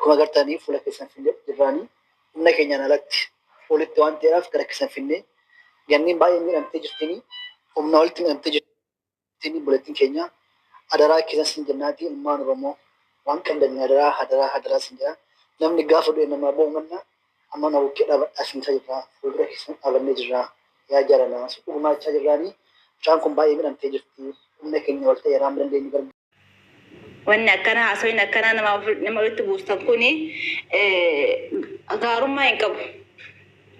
akkuma agartanii fuula keessan finnee jirraanii humna keenyaan alatti walitti waan ta'eef gara keessan finnee ganniin baay'ee miidhamtee jirtanii humna walitti miidhamtee jirtanii buleettiin keenya adaraa keessan sin jennaati ilmaan Oromoo waan qabdan adaraa sin jedha namni gaafa du'e namaa bo'u manna amma na bukkee dhaabadhaa sin jirra fuuldura keessan dhaabannee jirra yaa jaalalaa dhugumaachaa jirraanii bishaan kun baay'ee miidhamtee jirti humna keenya wal ta'e raam dandeenyu gargaara. Wanni akkana haasawin akkana nama walitti buustan kuni gaarummaa hin qabu.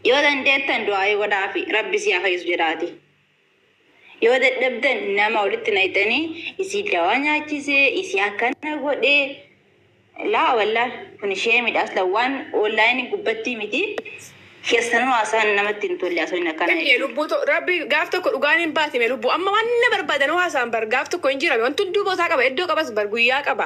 Yoo dandeettan du'aa godhaafi rabbi si haa fayyisu jedhaati. Yoo dadhabdan nama walitti naqxanii isii dawaa nyaachisee isii akkana godhee laa wallaa kun ishee midhaas lawwaan onlaayinii gubbattii miti. Keessanuu haasaan namatti hin tolle haasawin akkana. Lubbuu rabbi gaaf tokko dhugaan hin baatime lubbuu amma wanna barbaadan haasaan bar gaaf tokko hin jirame wanti hunduu boosaa qaba iddoo qabas bar guyyaa qaba.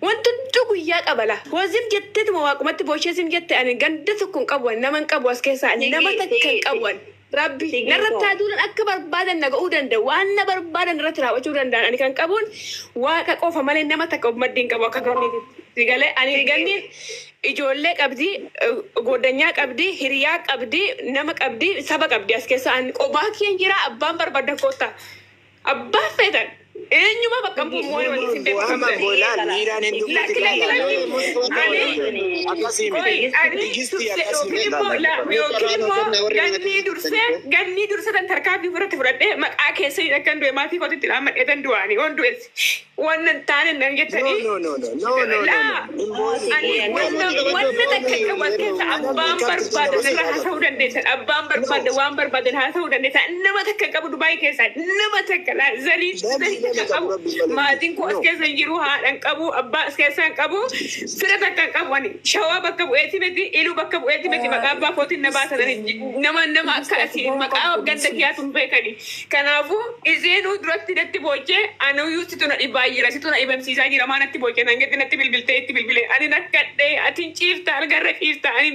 Wanti hunduu guyyaa qaba la waziif jetteetuma waaqumatti booshee jette ani ganda tokko hin qabu nama hin qabu as keessaa nama takka hin qabu rabbi narratti aduudhaan akka barbaadan naga'uu danda'u waan na barbaadan irratti raawwachuu danda'an ani kan qabuun waaqa qofa malee nama takka maddiin qabu akka gameeti galee ani ganniin ijoollee qabdi goddanyaa qabdi hiriyaa qabdi nama qabdi saba qabdi as keessa ani qobaa keen jira abbaan barbaadan koota abbaa feetan eenyuma bakka bu'uun waliin Ama bolaan miiraan hin dubbatu ganni dursa tan tarkaanfii fudhate fudhadhee maqaa keessa akkan du'e maatii kootitti dhaammadheetan du'anii waan du'es wannan taane nan jettanii wanna takka qaban keessa abbaan barbaadan irra haasa'uu dandeessan abbaan barbaadan waan barbaadan haasa'uu dandeessan nama takka qabu Dubaay keessa nama takka zalii maatiin koo as keessa hin jiru haadhan qabu abbaa as keessa hin qabu fira takka hin qabu ani shawaa bakka bu'eeti miti iluu bakka bu'eeti miti maqaa abbaa kootiin na baasan nama akka asii maqaa ganda kiyyaatu hin beekani kanaafuu iseenuu duratti natti boochee anuyyuu situ na dhibaa jira situ na dhibamsiisaa jira maa natti boochee nangetti natti bilbiltee itti bilbilee ani nakkadhee atiin ciifta algarra ciifta ani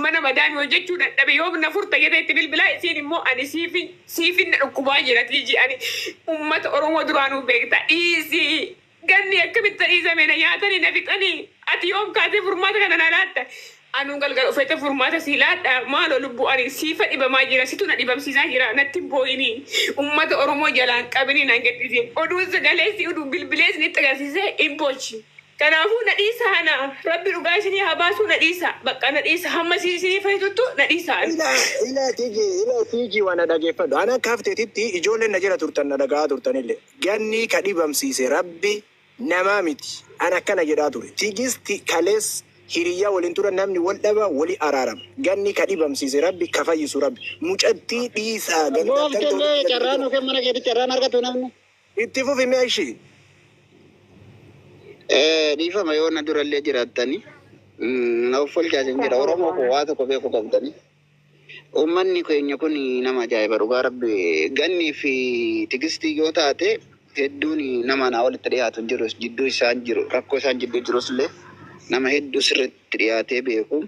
mana madaami hojjechuu dadhabe yoo na furta jedhee itti bilbilaa isiin immoo ani siifin na dhukkubaa jira tiiji ani ummata Oromoo duraanuu beekta dhiisii ganni akkamitti dhiisame na nyaatanii na fixanii ati yoom kaatee furmaata kana na laatta anuu galgal ufeete furmaata si laadha maaloo lubbuu ani siifa dhibamaa jira situ na dhibamsiisaa jira natti booyinii ummata Oromoo jalaan qabinii na gadhiisee oduu sagaleessi oduu bilbilees ni agarsiisee hin boochi kanaafuu na dhiisa hana rabbi dhugaa isinii haa baasuu na dhiisa bakka na dhiisa hamma isinii fayyaduttu na dhiisa. Ila tiiji waan dhageeffadhu ana kaafteetitti ijoolleen na jira turtan na dhagaa turtanillee ganni ka dhibamsiise rabbi namaa miti ana akkana jedhaa ture tiigisti kalees hiriyaa waliin tura namni wal dhaba wali araarama ganni ka dhibamsiise rabbi ka fayyisu rabbi mucattii dhiisaa carraan ofii mana keetti carraan argatu namni itti fufi mi'a ishee. Dhiifama yoo na durallee jiraattanii na uffolchaasin jira Oromoo koo waa tokko beeku qabdanii uummanni keenya kun nama ajaa'iba dhugaa rabbi gannii fi tigistii yoo taate hedduun nama naa walitti dhiyaatu jiru jidduu isaan jiru rakkoo isaan jidduu jirus illee nama hedduu sirriitti dhiyaatee beeku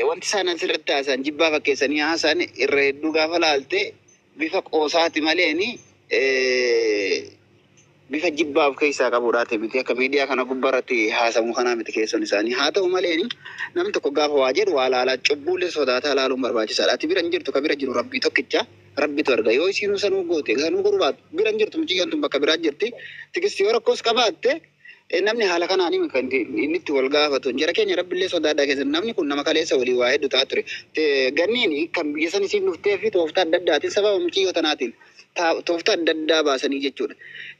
wanti isaan sirriitti haasan jibbaa fakkeessanii haasan irra hedduu gaafa laalte bifa qoosaati maleeni bifa jibbaaf keessaa qabuudhaati miti akka miidiyaa kana gubbaarratti haasamu kanaa miti keessoon isaanii haa ta'u maleeni namni tokko gaafa waa jedhu waa laalaa cubbuullee sodaataa laaluun barbaachisaadha ati bira hin jirtu ka bira jiru rabbii tokkicha rabbitu arga yoo isiinuu sanuu goote sanuu godhu baatu bira hin jirtu muciyyoon tun bakka biraa jirti tigistii yoo rakkoos qabaatte namni haala kanaan kan inni itti wal gaafatu jara keenya rabbillee sodaadhaa keessatti namni kun nama kaleessa walii waa hedduu ta'a ture ganniin kan biyya san isiin dhuftee fi tooftaa adda addaatiin sababa muciyyoo tanaatiin tooftaa adda addaa baasanii jechuudha.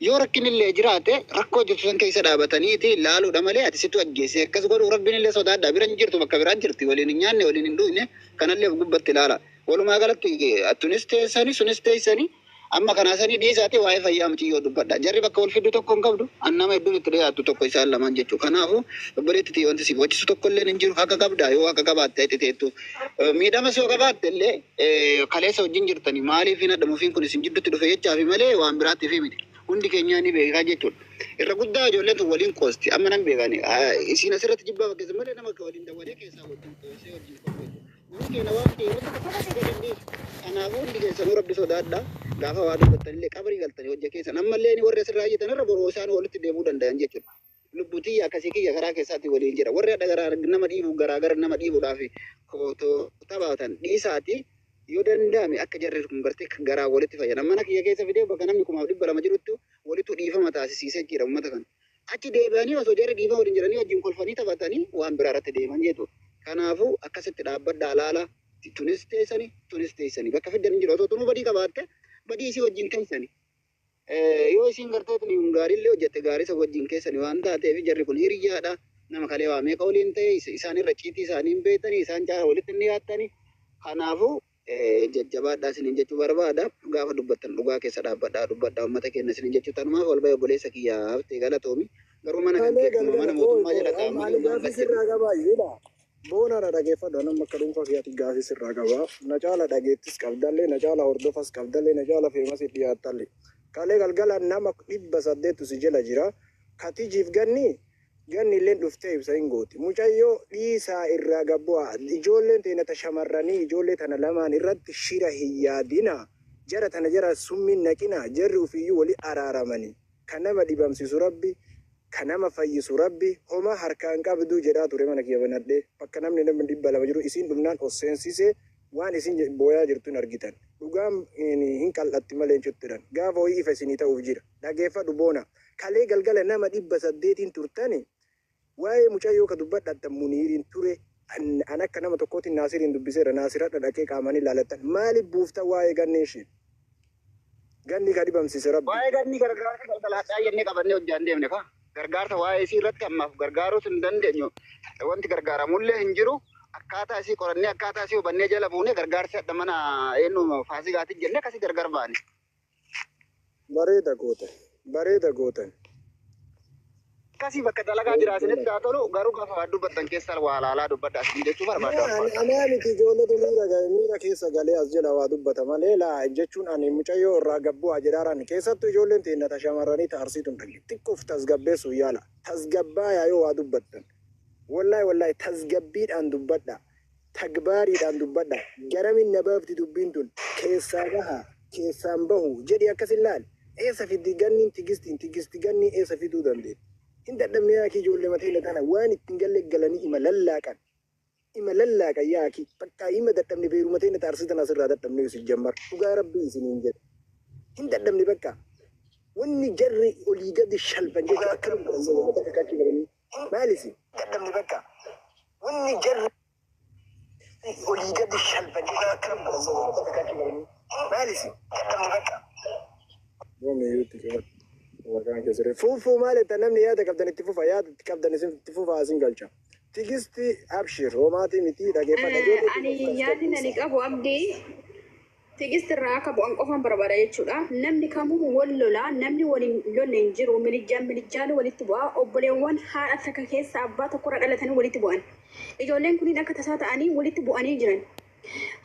Yoo rakkinillee jiraate rakkoo jirtu san keessa dhaabataniiti laaluudha malee ati situ ajjeese akkas godhu rabbinillee sodaadhaa bira hin jirtu bakka biraa jirti waliin hin nyaanne waliin hin dhugne kanallee gubbatti ilaala. Walumaa galatti attunis teessanii sunis teessanii amma kanaasanii dhiisaati waa'ee fayyaa muciyyoo dubbadha. Jarri bakka wal fiddu tokko hin qabdu annama hedduun itti dhiyaattu tokko isaan lamaan jechuudha. Kanaafuu obboleetti wanti si bochisu tokko illee hin jiru akka qabdaa yoo akka qabaatte itti teettu miidhama soo qabaatte illee kaleessa wajjin jirtanii maaliif hin addamuufiin kun isin jidduutti dhufe jechaafi malee waan biraatti fi miti. Hundi keenyaa ni beekaa jechuudha. Irra guddaa ijoolleen tun waliin qoosti amma nan beekani isin asirratti jibbaa fakkeessa malee nama waliin dawalee keessaa wajjin qoosee wajjin qopheessu. Keena waan ta'eef kanaafuu hundi keessanuu rabbi sodaadhaa gaafa waa dubbattanillee qabrii galtanii hojja keessan ammallee ni warra asirraa hojjetan irra boroo isaan walitti deemuu danda'an jechuudha. lubbutii akkasii kiyya karaa keessaatti waliin jira. Warri dhagaraa nama dhiibu garaagara nama dhiibuudhaaf kootoo taphatan dhiisaati yoo danda'ame akka jarri kun gartee garaa walitti fayyadaman. Mana kiyya keessa fidee bakka namni 200,000 jirutti walitti dhiifama taasisiisee jira uummata kana. Achi deebi'anii osoo jarri dhiifama waliin jiranii wajjin kolfanii taphatanii waan biraa irratti deeman jechuudha. Kanaafuu akkasitti dhaabbadhaa laala tunis teessanii bakka fidanii jiru osoo tunuu badii qabaatte badii isii wajjin teessanii. Yoo isiin gartee tuni gaariillee hojjette gaarii isa wajjin keessanii waan taateef jarri kun hiriyaadha. Nama kalee waa meeqa waliin ta'e isaan irra ciitii isaanii hin beekanii isaan caala walitti hin dhiyaattanii. Kanaafuu jajjabaadhaa isiniin jechuu barbaada. Gaafa dubbattan dhugaa keessa dhaabbadhaa dubbadhaa uummata keenya isiniin jechuu tanumaaf ol bahee obboleessa kiyyaa haftee galatoomi. Garuu mana kan keekuma mana mootummaa jala qaamanii boona dhaggeeffadha nama akka dhuunfaa kiyyaatti gaafii sirraa qaba. Na caala dhageettis qabdallee na caala hordofas qabdallee na caala feemas dhiyaattallee. Kalee galgala nama 800 si jala jira. Katijiif ganni illee dhuftee ibsa hin gooti. Mucayyoo dhiisaa irraa gabbu'aa. Ijoolleen teenya shamarranii ijoollee tana lamaan irratti shira hin yaadina. Jara tana jara summiin naqina. Jarri ufiyyuu wali araaramanii. Kan nama dhibamsiisu rabbi. Kan nama fayyisu rabbi. Homa harkaan qabduu jedhaa ture mana kiyya banadhee. Bakka namni 200 jiru isiin dhumnaan osseensisee waan isin booyaa jirtuun argitan. Dhugaan hin qal'atti malee hin cuttiran. Gaafa ho'i ifa isinii ta'uuf jira. Dhageeffadhu boona. Kalee galgala nama 800 turtani. Waa'ee mucayyoo ka dubbadhaatan muniiriin ture. An akka nama tokkootiin naasiriin dubbiseera. Naasiradha dhaqee qaamanii ilaalatan. Maaliif buufta waa'ee ganni ishee? Ganni ka dhibamsiise rabbi. Waa'ee ganni gargaarsa galgalaadhaa jennee qabannee hojjaan deemne fa. Gargaarsa waa'ee isii irratti ammaaf gargaaruus hin dandeenyu. Wanti gargaaramullee hin jiru. Akkaataa isii qorannee akkaataa isii hubannee jala buunee gargaarsa adda mana eenyu faasigaatti jennee akkasii gargar baane. Bareeda gootan. Akkasii bakka dalagaa jiraatanitti haa tolu garuu gaafa dubbattan keessa waa laalaa dubbadhaa isin jechuu barbaada. Anaa miti ijoollota miira keessa galee as jala waa dubbata malee laa jechuun ani mucayyoo irraa gabbu'aa jedhaaraan keessattuu ijoolleen teenya shamarranii ta'arsiituun xiqqoof tasgabbeessuuf yaala. Tasgabbaa yoo waa dubbattan. Wallahi tasgabbiidhaan dubbadha. Tagbaariidhaan dubbadha. Garamin nabaafti dubbiin tun keessaa baha keessaan bahu jedhi akkas ilaali. Eessa fiddi ganniin tigisti ganni eessa fiduu dandeenya. Hin dadhabne yaaki ijoollee mataa kana waan ittiin galle galanii ima lallaaqan yaaki bakka ima dadhabne beeruma ta'e taarsitan asirraa dadhabne isin jammar dhugaa rabbii isiniin jedhe. Hin dadhabne bakka wanni jarri olii gadi shalban jechuudha akka maalisi dadhabne bakka wanni jarri olii gadi shalban jechuudha akka maalisi dadhabne bakka. Wakaan keessatti fuufuu maalitti namni yaada qabdan itti fufa yaada qabdan itti fufa asin galcha. Tigisti abshir hoomaatii miti dhageeffadha. Ani yaadni ani qabu abdii tigisti irraa akka bu'an qofaan barbaada jechuudha. Namni kamuu wal lolaa namni waliin lolle hin jiru milijaan walitti bu'aa obboleewwan haadha takka keessa abbaa tokkorra dhalatanii walitti bu'an. Ijoolleen kunniin akka tasaa ta'anii walitti bu'anii jiran.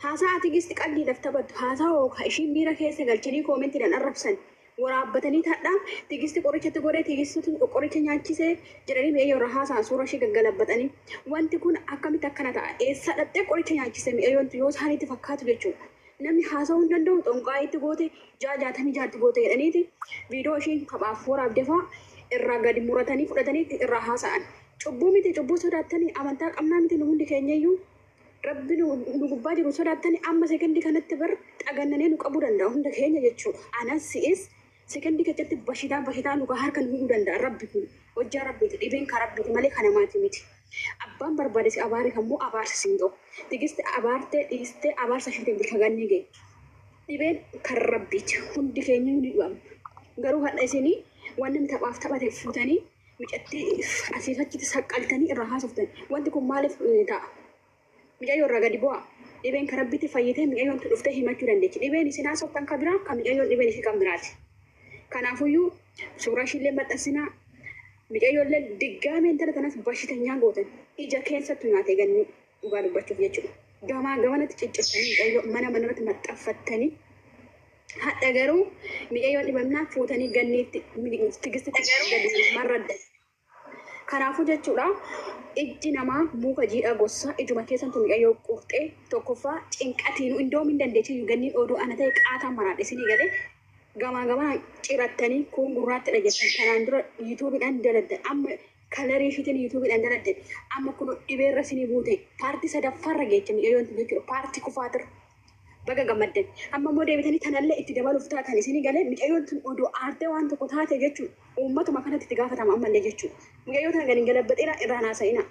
Haasaa tigisti qalbiidhaaf taphattu haasaa ishiin miira keessa galchanii koomentiidhaan arrabsan. Waraabbatanii taadhaa tigisti qorichatti godhee tigisti qoricha nyaachisee jedhanii mi'ayyoo irra haasa'an suura ishee gaggalabbatanii wanti kun akkamitti akkana ta'a eessa dhattee qoricha nyaachise mi'ayyoon yoo isaaniitti fakkaatu jechuudha. Namni haasa'uu hin danda'u xonqaayitti goote 66 goote jedhaniiti viidiyoo isheen taphaaf waraabde fa'aa irraa gadi muratanii fudhatanii irraa haasa'an. Cubbuu miti cubbuu sodaattanii amantaa qabnaa miti nu hundi keenyayyuu rabbi nu gubbaa jiru sodaattanii amma sekendii kanatti bar xagannanee nu qabuu danda'a hunda keenya jechuudha. Anas si'is sekendii keessatti bashitaa nuka harka nuhuu danda'a rabbi kun hojjaa rabbiiti dhibeen kan rabbiiti malee kan namaati miti. Abbaan barbaade si abaari kammoo abaarsa siin ta'u. Tigisti abaartee dhiistee abaarsa isheetiin bilka ganni ga'e. Dhibeen kan rabbiiti hundi keenya ni dhibamu. Garuu hadha isinii waan namni taphaaf taphate fuutanii micatti asiifachitti saqqaltanii irraa haasoftani. Wanti kun maaliif ta'a? Mi'ayyoo irraa gadi bu'a. Dhibeen kan rabbiitti fayyitee mi'ayyoon dhuftee himachuu dandeechi. Dhibeen isin haasoftan kan biraa kan mi'ayyoon dhibeen ishee kan biraati. Kanaafuyyuu suuraa ishillee maxxansinaa mi'ayyoollee diggaamee intala kanas bashitanyaan gootan ija keessattuu nyaatee ganni dhugaa dubbachuuf jechuudha. Gamanatti ciccirtanii mi'ayyoo manarratti maxxanfattanii hadha garuu mi'ayyoon dhibamnaa fuutanii ganniitti tigisti gadi marraddan. Kanaafuu jechuudha ijji namaa muka jiidhaa gosa ijuma keessattuu mi'ayyoo qurxee tokkoffaa cinqatiinuu indoomi hin dandeechi ganni oduu ana ta'e qaataan maraadhe isinii galee gamaa cirattanii kun gurraatti dhageessan kanaan dura yuutuubiidhaan daladdan amma kalarii fiitiin yuutuubii dhandaladde amma kun dhibee irra sinii buute paartii sadaffaarra geecha miidhayoon jechuudha paartii kufaatir baga gammaddan amma immoo deebitanii tanallee itti dabaluuf taatan isinii galee miidhayoon tun odoo aartee waan tokko taate jechuudha uummatuma kanatti itti gaafatama ammallee jechuudha miidhayoo tana galiin galabbaxeera irraan haasa'ina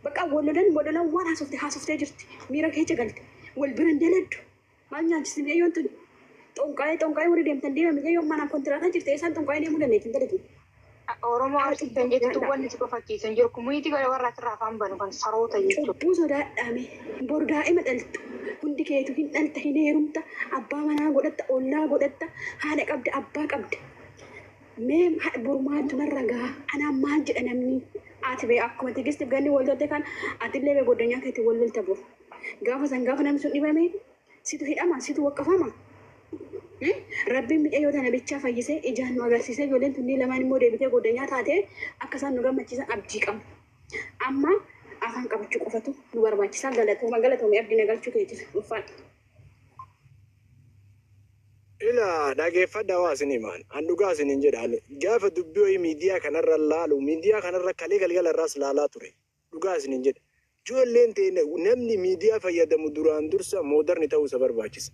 bakka walolan waan haasoftee jirti miira keessa galte wal biran daladdu maal nyaachisi miidhayoon tun xonqaayee warri deemtan deema miidhayoon manaan kontiraataa jirte isaan xonqaayee deemuu dandeettiin dalatu. Oromoo arsiisan jettu wanti si fakkiisan jiru kumuyitii gara warra asirraa afaan banu kan saroota jechuudha. Cubbuu sodaadhaame bor daa'ima dhaltu hundi keetu hin dhalta hin heerumta abbaa manaa godhatta ollaa godhatta haadha qabda abbaa qabda. Mee burmaatu narra gahaa anaan maal jedha namni ati bee akkuma tigistiif ganni wal tolte kan atillee bee goddanyaa keetti wal lolta bor. Gaafa namni sun dhibame situ hidhama situ waqqafama. Rabbiin miidhayoo tana bichaa fayyisee ijaan nu agarsiisee ijoolleen tunni lamaan immoo deebitee goddanyaa taate akka isaan nu gammachiisan abdii qabu. Amma afaan qabachuu qofatu nu barbaachisaa galatoomee abdii nagalchuu keetiif ulfaadha. Ila dhageeffadhaa waa isin himaan an dhugaa isin hin jedhaan gaafa dubbii wayii miidiyaa kanarra laalu miidiyaa kanarra kalee galgala irraas laalaa ture dhugaa isin hin jedhe ijoolleen ta'e namni miidiyaa fayyadamu duraan dursa moodarni ta'uu isa barbaachisa.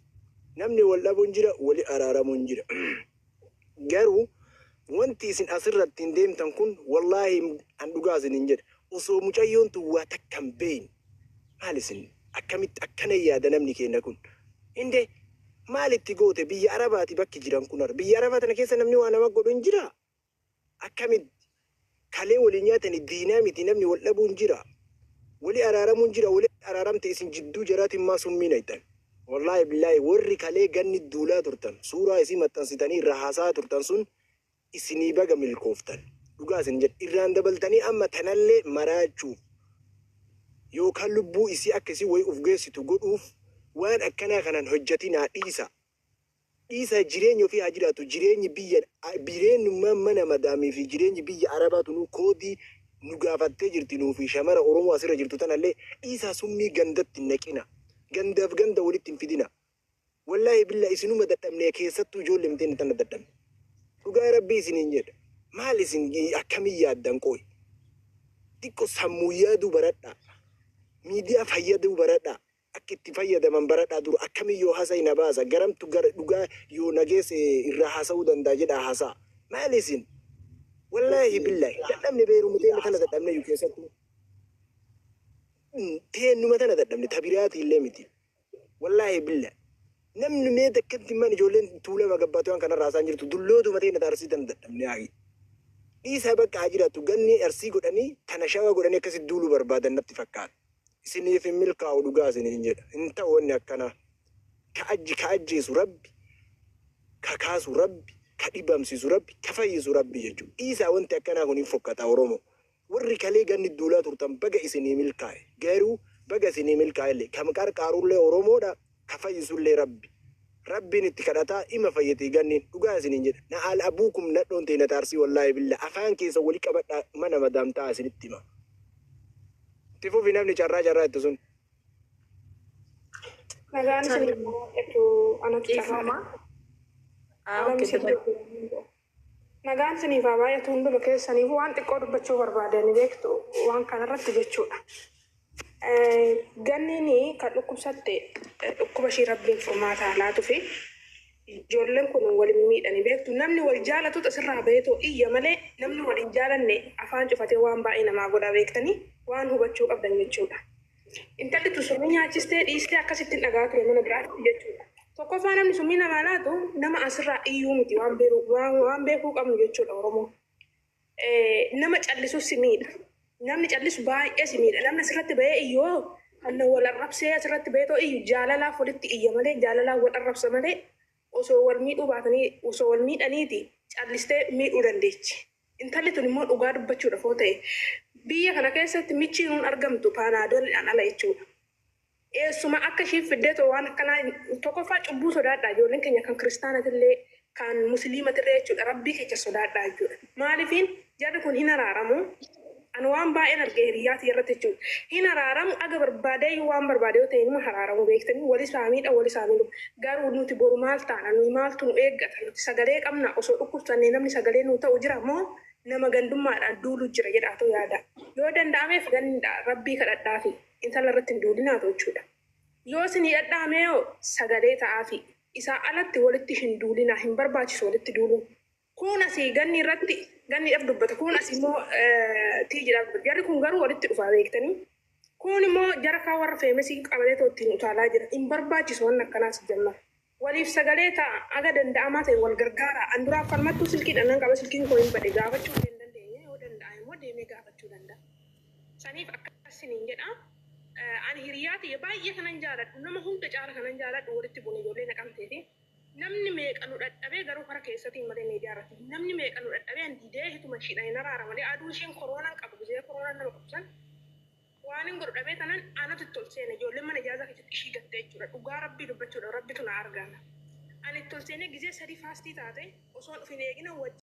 Namni wal dhabuun jira wali araaramuun jira garuu wanti isin asirratti hin deemtan kun wallaahi an dhugaa isin hin jedhe osoo mucayyoon tun waa takka hin beeyin maal isin akkamitti akkana yaada namni keenya kun inde maalitti goote biyya arabaati bakki jiran kun biyya arabaa tana keessa namni waa nama godhu hin jira akkamitti kalee waliin nyaatani diinaa miti namni wal dhabuun jira wali araaramuun jira wali araaramte isin jidduu jaraatiin maa summiina ittan. Wallahi billahi warri kalee ganni duulaa turtan suuraa isii maxxansitanii irra haasaa turtan sun isinii baga milkooftan dhugaa isin jedhe irraan dabaltanii amma tanallee maraachuuf yookaan lubbuu isii akka isii wayii uf geessitu godhuuf waan akkanaa kanaan hojjatinaa dhiisa jireenya ofii haa jiraatu jireenyummaan mana madaamii fi jireenyi biyya arabaatu nu koodii nu gaafattee jirti nuu fi shamara Oromoo asirra jirtu tanallee dhiisaa summii gandatti naqina. Gandaaf ganda walitti hin fidina. Wallahi billa isinuma dadhabnee keessattuu ijoollee miteen tana dadhabne. Dhugaa rabbii isiniin jedha. Maal isin akkamiin yaaddan qooyi? Xiqqoo sammuu yaaduu baradhaa. Miidiyaa fayyaduu baradhaa. Akka itti fayyadaman baradhaa dura akkamiin yoo haasa'ina baasa garamtu gara dhugaa yoo nageesse irraa haasa'uu danda'a jedhaa haasa'a. Maal isin? Wallahi billahi dadhabne beeruu miteen tana dadhabne iyyuu keessattuu. Teenuma tana dadhabne tabiraati illee miti. Wallahi billa. Namni mee takkatti man ijoolleen tuulama gabbaatu waan kana raasaan jirtu dullootuma teena arsii tana dadhabne haagi. Dhiisaa bakka haa jiraattu ganni arsii godhanii tana shawaa godhanii akkasitti duuluu barbaadan natti fakkaata. Isiniif hin milkaa'u dhugaa isiniin jedha. Hin ta'u wanni akkanaa. Ka ajjeesu rabbi. Ka kaasu rabbi. Ka dhibamsiisu rabbi. Ka fayyisu rabbi jechuudha. Dhiisaa wanti akkanaa kun hin fokkata Oromoo. Warri kalee ganni duulaa turtan baga isinii milkaa'e garuu baga isinii milkaa'ellee kam qarqaarullee Oromoodha ka fayyisullee rabbi rabbiin itti kadhataa ima fayyatee ganniin dhugaa isiniin jedha na al abuukum nadhoon teena taarsii wallaahi billa afaan keessa wali qabadhaa mana madaamtaa isinitti hima itti fufi namni carraa itti sun. Nagaan isinii anatti carraa. Nagaan siniif haa baay'atu hunduma keessaniif waan xiqqoo dubbachuu barbaadan beektu waan kanarratti jechuudha. Ganniin kan dhukkubsatte dhukkuba ishii rabbiin furmaataa laatuu fi ijoolleen kun waliin miidhanii beektu namni wal jaalatu asirraa beektoo iyya malee namni wal hin jaalanne afaan cufatee waan baay'ee namaa godhaa beektanii waan hubachuu qabdan jechuudha. Intalli tusumii nyaachistee dhiistee akkasittiin dhagaa ture mana biraatti jechuudha. Tokkoffaa namni summii namaa laatu nama asirraa iyyuu miti waan beekuu qabnu jechuudha Oromoo. Nama callisu si miidha. Namni callisu baay'ee si miidha. Namni asirratti bahee iyyoo kan wal arrabsee asirratti bahee iyyu jaalalaaf walitti iyya malee jaalalaaf wal arrabsa malee osoo wal miidhuu baatanii osoo wal miidhaniiti callistee miidhuu dandeechi. Intalli tun immoo dhugaa dubbachuudhaaf yoo ta'e biyya kana keessatti michi nuun argamtu paanaadoolidhaan ala jechuudha. Eessuma akka ishiin fiddeetoo waan akkanaa tokkoffaa cubbuu sodaadhaa ijoolleen keenya kan kiristaanatillee kan musliimatillee jechuudha rabbii keessa sodaadhaa jechuudha. Maaliifiin jarri kun hin araaramu ani waan baay'een argee hiriyyaati irratti jechuudha. Hin araaramu aga barbaadee waan barbaade yoo ta'e inuma araaramu beektanii wali isaaniidha wali isaanii garuu nuti boru maal taana nuyi maaltu nu eeggata nuti sagalee qabna osoo dhukkubsannee namni sagalee nu ta'u jira moo nama gandummaadhaan duulu jira jedhaatu yaada. Yoo danda'ameef ganda rabbii kadhadhaa fi intala irratti hin duulinaatu jechuudha. Yoo isin hidhadhaamee sagalee ta'aa fi isaa alatti walitti hin duulinaa hin barbaachisu walitti duuluun. Kun asii ganni irratti ganni dhab dubbata kun asii immoo tiijiidhaaf dubbata. Jarri kun garuu walitti dhufaa beektanii. Kun immoo jara kaa warra feemesii qabatee ittiin utaalaa jira. Hin barbaachisu waan akkanaas jennaan. Waliif sagalee ta'a aga danda'amaa ta'e wal gargaara. An duraa falmattuu silkii dhannan qaba silkiin koo hin bade gaafachuu hin dandeenye yoo danda'a immoo deemee gaafachuu danda'a. Saniif akkasiniin jedha. Ani hiriyaati baay'ee kanan jaaladhu nama hunda caala kanan jaaladhu walitti bu'uun ijoollee naqamteeti. Namni meeqa nu dadhabee garuu karaa keessatiin malee miidiyaa irratti namni meeqa nu dadhabee didee hituma ishiidhaan hin araara malee aduu isheen koronaan qabu biyya koronaan nama qabsan waan hin godhu dhabee tanan aanatu tolseene ijoollee mana ijaazaa keessatti ishii gattee jechuudha dhugaa rabbii dubbachuudha rabbitu na argama. Ani tolseene gizee sadii faastii taate osoo dhufin eegina wajjin.